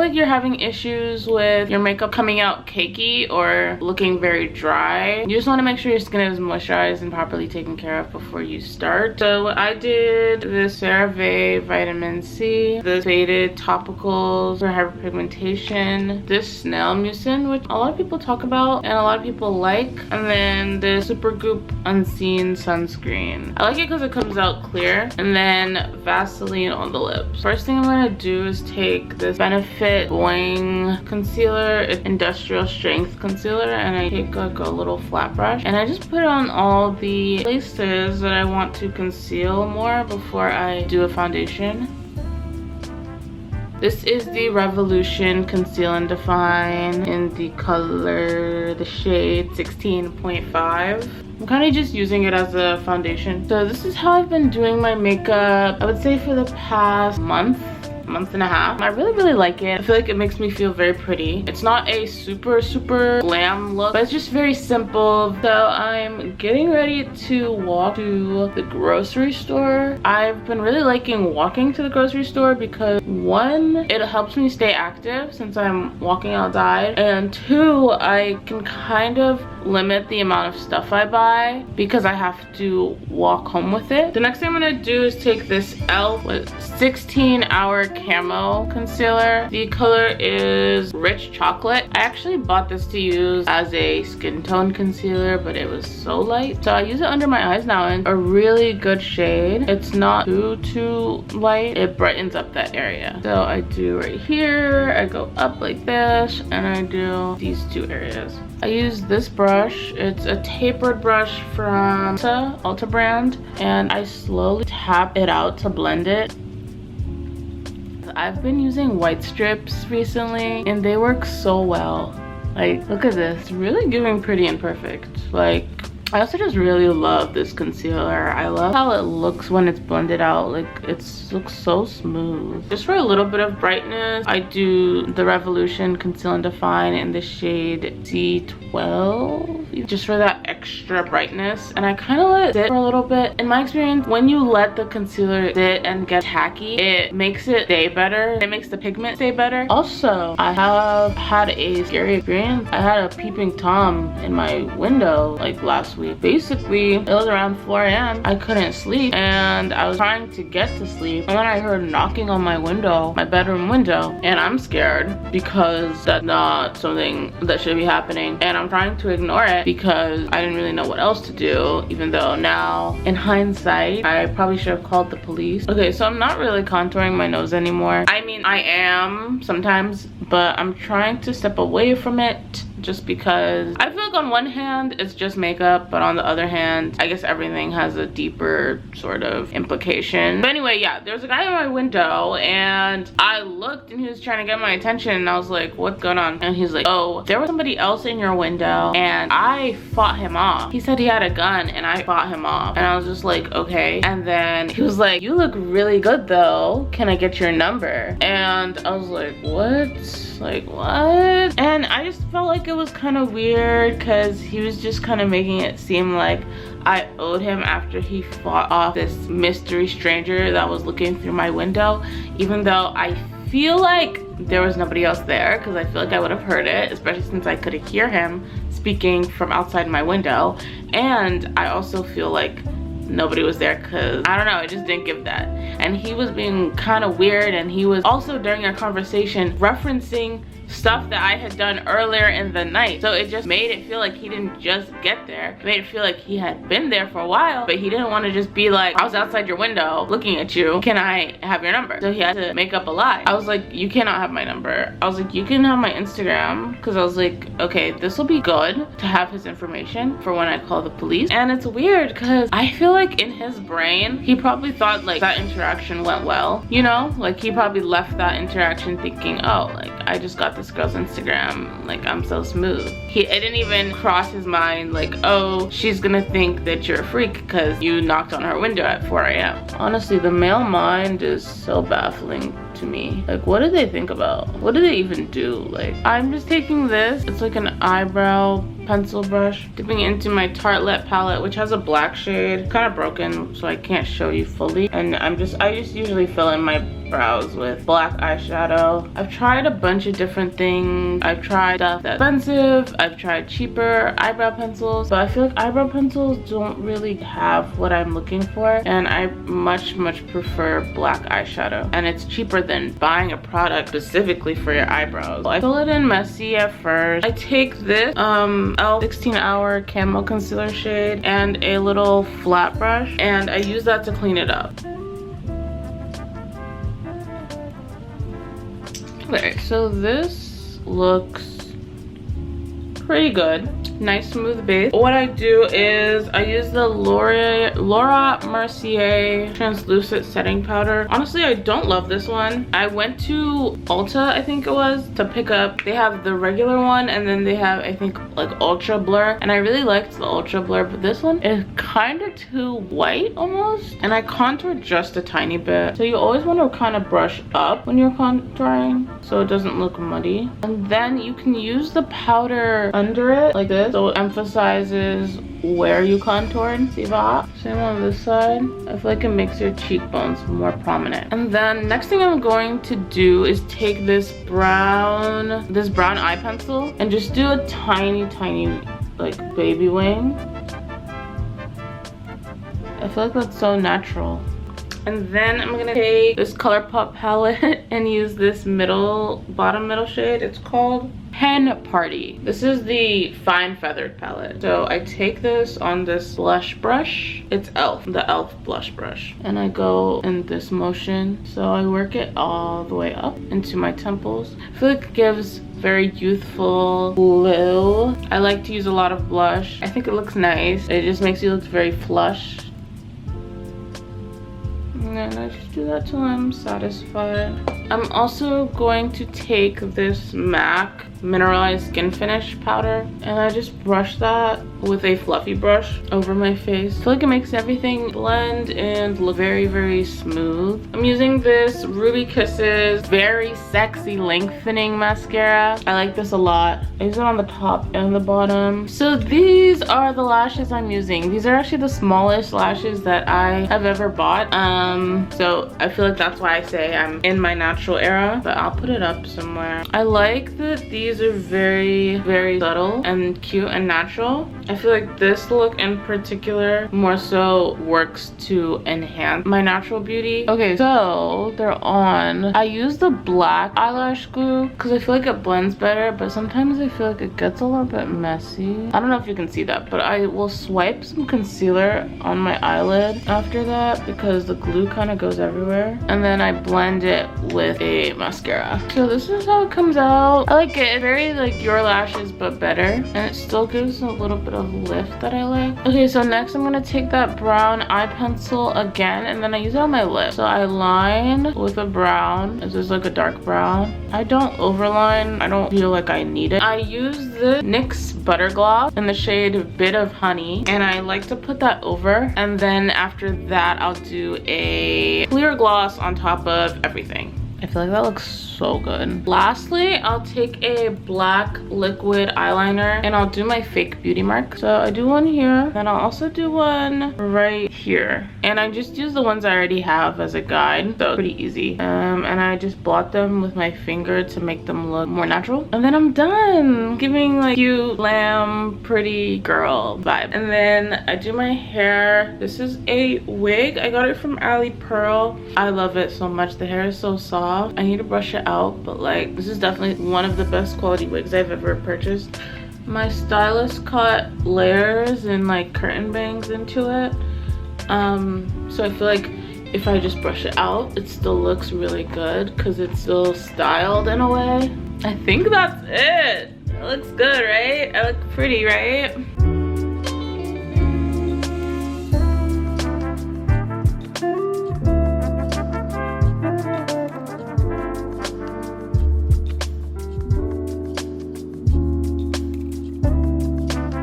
like you're having issues with your makeup coming out cakey or looking very dry, you just want to make sure your skin is moisturized and properly taken care of before you start. So what I did, this CeraVe Vitamin C, the faded topicals for hyperpigmentation, this snail mucin, which a lot of people talk about and a lot of people like, and then the Supergoop Unseen sunscreen. I like it because it comes out clear. And then Vaseline on the lips. First thing I'm gonna do is take this Benefit Bling concealer, it's industrial strength concealer, and I take like a little flat brush and I just put it on all the places that I want to conceal more before I do a foundation. This is the Revolution Conceal and Define in the color, the shade 16.5. I'm kind of just using it as a foundation. So this is how I've been doing my makeup, I would say for the past month and a half. I really like it. I feel like it makes me feel very pretty. It's not a super glam look, but it's just very simple. So I'm getting ready to walk to the grocery store. I've been really liking walking to the grocery store because one, it helps me stay active since I'm walking outside, and two, I can kind of limit the amount of stuff I buy because I have to walk home with it. The next thing I'm gonna do is take this e.l.f. 16-hour camo concealer. The color is Rich Chocolate. I actually bought this to use as a skin tone concealer, but it was so light. So I use it under my eyes now, and a really good shade. It's not too light. It brightens up that area. So I do right here, I go up like this, and I do these two areas. I use this brush. It's a tapered brush from Ulta brand, and I slowly tap it out to blend it. I've been using white strips recently and they work so well. Like, look at this, really giving pretty and perfect. Like, I also just really love this concealer. I love how it looks when it's blended out. Like, it looks so smooth. Just for a little bit of brightness, I do the Revolution Conceal and Define in the shade C12, just for that extra brightness. And I kind of let it sit for a little bit. In my experience, when you let the concealer sit and get tacky, it makes it stay better. It makes the pigment stay better. Also, I have had a scary experience. I had a peeping Tom in my window like last week. Basically, it was around 4 a.m. I couldn't sleep and I was trying to get to sleep, and then I heard knocking on my window, my bedroom window, and I'm scared because that's not something that should be happening, and I'm trying to ignore it because I didn't really know what else to do, even though now in hindsight I probably should have called the police. Okay, so I'm not really contouring my nose anymore. I mean, I am sometimes, but I'm trying to step away from it just because I feel like on one hand it's just makeup, but on the other hand I guess everything has a deeper sort of implication. But anyway, yeah, there's a guy in my window and I looked and he was trying to get my attention, and I was like, what's going on? And he's like, oh, there was somebody else in your window and I fought him off. He said he had a gun and I fought him off, and I was just like, okay. And then he was like, you look really good though, can I get your number? And I was like, what? Like, what? And I just felt like it was kind of weird because he was just kind of making it seem like I owed him after he fought off this mystery stranger that was looking through my window, even though I feel like there was nobody else there, because I feel like I would have heard it, especially since I could hear him speaking from outside my window. And I also feel like nobody was there because I don't know, it just didn't give that. And he was being kind of weird, and he was also during our conversation referencing stuff that I had done earlier in the night. So it just made it feel like he didn't just get there. It made it feel like he had been there for a while, but he didn't want to just be like, I was outside your window looking at you, can I have your number? So he had to make up a lie. I was like, you cannot have my number. I was like, you can have my Instagram, because I was like, okay, this will be good to have his information for when I call the police. And it's weird because I feel like in his brain he probably thought like that interaction went well, you know, like he probably left that interaction thinking, oh, like I just got this girl's Instagram, like I'm so smooth. It didn't even cross his mind like, oh, she's gonna think that you're a freak because you knocked on her window at 4 a.m. Honestly, the male mind is so baffling to me. Like, what do they think about? What do they even do? Like, I'm just taking this, it's like an eyebrow pencil brush, dipping it into my Tartelette palette, which has a black shade, kind of broken so I can't show you fully, and I just usually fill in my brows with black eyeshadow. I've tried a bunch of different things. I've tried stuff that's expensive. I've tried cheaper eyebrow pencils, but I feel like eyebrow pencils don't really have what I'm looking for, and I much prefer black eyeshadow, and it's cheaper than buying a product specifically for your eyebrows. I fill it in messy at first. I take this e.l.f. 16 Hour Camo Concealer shade and a little flat brush, and I use that to clean it up. Okay, so this looks pretty good. Nice smooth base. What I do is I use the Laura Mercier translucent setting powder. Honestly, I don't love this one. I went to Ulta, I think it was, to pick up. They have the regular one, and then they have, I think, like Ultra Blur, and I really liked the Ultra Blur, but this one is kind of too white almost, and I contour just a tiny bit. So you always want to kind of brush up when you're contouring so it doesn't look muddy, and then you can use the powder under it like this, so it emphasizes where you contoured. See that? Same on this side. I feel like it makes your cheekbones more prominent. And then next thing I'm going to do is take this brown eye pencil and just do a tiny like baby wing. I feel like that's so natural. And then I'm gonna take this ColourPop palette and use this bottom middle shade. It's called Pen Party. This is the fine feathered palette. So I take this on this blush brush. It's e.l.f., the e.l.f. blush brush. And I go in this motion. So I work it all the way up into my temples. I feel like it gives very youthful glow. I like to use a lot of blush. I think it looks nice. It just makes you look very flush. And I just do that till I'm satisfied. I'm also going to take this MAC Mineralized Skin Finish powder, and I just brush that with a fluffy brush over my face. I feel like it makes everything blend and look very smooth. I'm using this Ruby Kisses very sexy lengthening mascara. I like this a lot. I use it on the top and the bottom. So these are the lashes I'm using. These are actually the smallest lashes that I have ever bought. So I feel like that's why I say I'm in my natural era, but I'll put it up somewhere. I like that these are very subtle and cute and natural. I feel like this look in particular more so works to enhance my natural beauty. Okay, so they're on. I use the black eyelash glue because I feel like it blends better, but sometimes I feel like it gets a little bit messy. I don't know if you can see that, but I will swipe some concealer on my eyelid after that because the glue kind of goes everywhere, and then I blend it with a mascara. So this is how it comes out. I like it. It's very like Your Lashes but better, and it still gives a little bit of lift that I like. Okay, so next I'm gonna take that brown eye pencil again, and then I use it on my lips. So I line with a brown. This is like a dark brown. I don't overline. I don't feel like I need it. I use the NYX Butter Gloss in the shade Bit of Honey, and I like to put that over, and then after that I'll do a clear gloss on top of everything. I feel like that looks so good. Lastly, I'll take a black liquid eyeliner and I'll do my fake beauty mark. So I do one here, and I'll also do one right here. And I just use the ones I already have as a guide, so it's pretty easy. And I just blot them with my finger to make them look more natural. And then I'm done, giving like cute, lamb, pretty girl vibe. And then I do my hair. This is a wig. I got it from Ali Pearl. I love it so much. The hair is so soft. I need to brush it out, but like this is definitely one of the best quality wigs I've ever purchased. My stylist cut layers and like curtain bangs into it, so I feel like if I just brush it out it still looks really good because it's still styled in a way. I think that's it. It looks good, right? I look pretty, right?